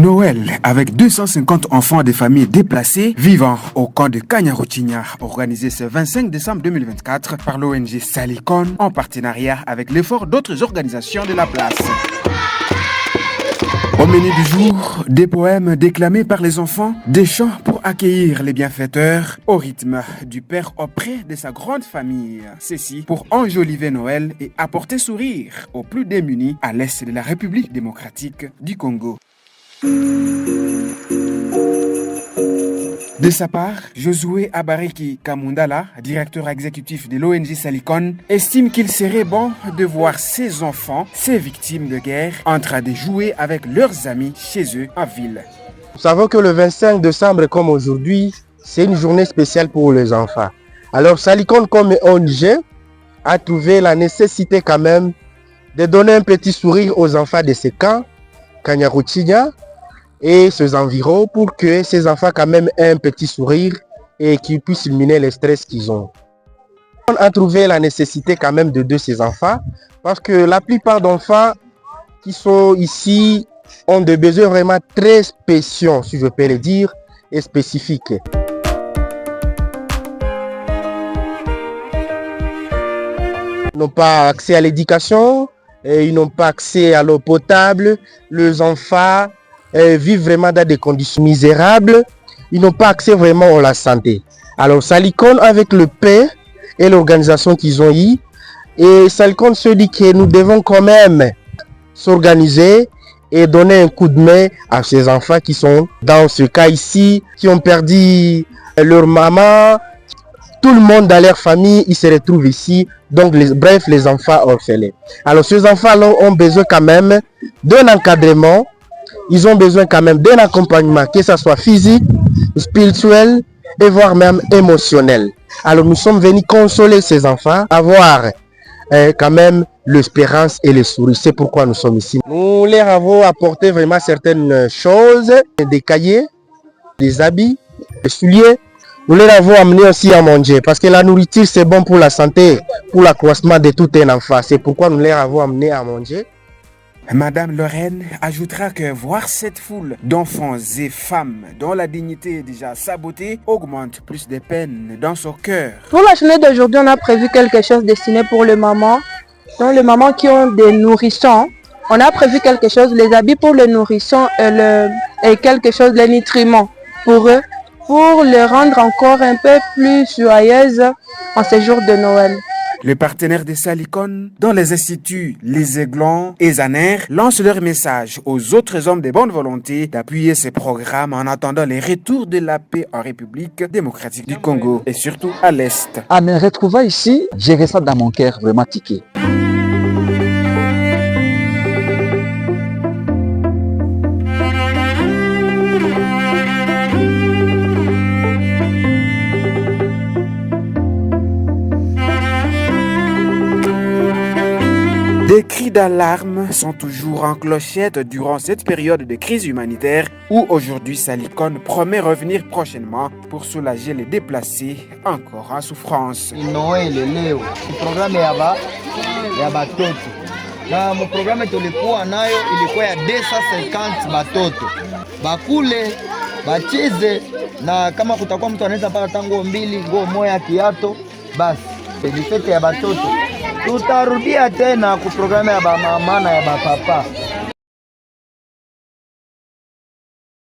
Noël avec 250 enfants des familles déplacées vivant au camp de Kanyaruchinya, organisé ce 25 décembre 2024 par l'ONG Salicon en partenariat avec l'effort d'autres organisations de la place. Au menu du jour, des poèmes déclamés par les enfants, des chants pour accueillir les bienfaiteurs au rythme du père auprès de sa grande famille. Ceci pour enjoliver Noël et apporter sourire aux plus démunis à l'est de la République démocratique du Congo. De sa part, Josué Abareki Kamundala, directeur exécutif de l'ONG Salicon, estime qu'il serait bon de voir ces enfants, ces victimes de guerre, en train de jouer avec leurs amis chez eux en ville. Nous savons que le 25 décembre, comme aujourd'hui, c'est une journée spéciale pour les enfants. Alors Salicon, comme ONG, a trouvé la nécessité quand même de donner un petit sourire aux enfants de ces camps, Kanyaruchinya, et ses environs pour que ces enfants quand même aient un petit sourire et qu'ils puissent éliminer le stress qu'ils ont. On a trouvé la nécessité quand même de ces enfants parce que la plupart d'enfants qui sont ici ont des besoins vraiment très spéciaux, si je peux le dire, et spécifiques. Ils n'ont pas accès à l'éducation, ils n'ont pas accès à l'eau potable, les enfants vivent vraiment dans des conditions misérables, ils n'ont pas accès vraiment à la santé. Alors Salicon, avec le paix et l'organisation qu'ils ont eue, et Salicon se dit que nous devons quand même s'organiser et donner un coup de main à ces enfants qui sont dans ce cas ici, qui ont perdu leur maman, tout le monde dans leur famille, ils se retrouvent ici, donc bref, les enfants orphelins. Alors ces enfants ont besoin quand même d'un encadrement. Ils ont besoin quand même d'un accompagnement, que ce soit physique, spirituel et voire même émotionnel. Alors nous sommes venus consoler ces enfants, avoir quand même l'espérance et le sourire. C'est pourquoi nous sommes ici. Nous leur avons apporté vraiment certaines choses, des cahiers, des habits, des souliers. Nous leur avons amené aussi à manger parce que la nourriture c'est bon pour la santé, pour l'accroissement de tout un enfant. C'est pourquoi nous leur avons amené à manger. Madame Lorraine ajoutera que voir cette foule d'enfants et femmes dont la dignité est déjà sabotée augmente plus de peine dans son cœur. Pour la journée d'aujourd'hui, on a prévu quelque chose destiné pour les mamans. Donc les mamans qui ont des nourrissons, on a prévu quelque chose, les habits pour les nourrissons et quelque chose, les nutriments pour eux, pour les rendre encore un peu plus joyeuses en ces jours de Noël. Les partenaires de Salicon, dont les instituts Les Aiglons et Zaner, lancent leur message aux autres hommes de bonne volonté d'appuyer ces programmes en attendant les retours de la paix en République démocratique du Congo et surtout à l'Est. À me retrouver ici, j'ai resté dans mon cœur vraiment tiqué. Des cris d'alarme sont toujours en clochette durant cette période de crise humanitaire où aujourd'hui Salicon promet revenir prochainement pour soulager les déplacés encore en souffrance. Noël leo programme ya batoto na programme tulikuwa nayo ilikuwa ya 250 batoto bakule bacheze, na kama kutakuwa mtu anaweza pata tango mbili nguo moja kiato basi ni fete ya batoto. Tutarudia tena ku programu ya bamama na ya bapapa.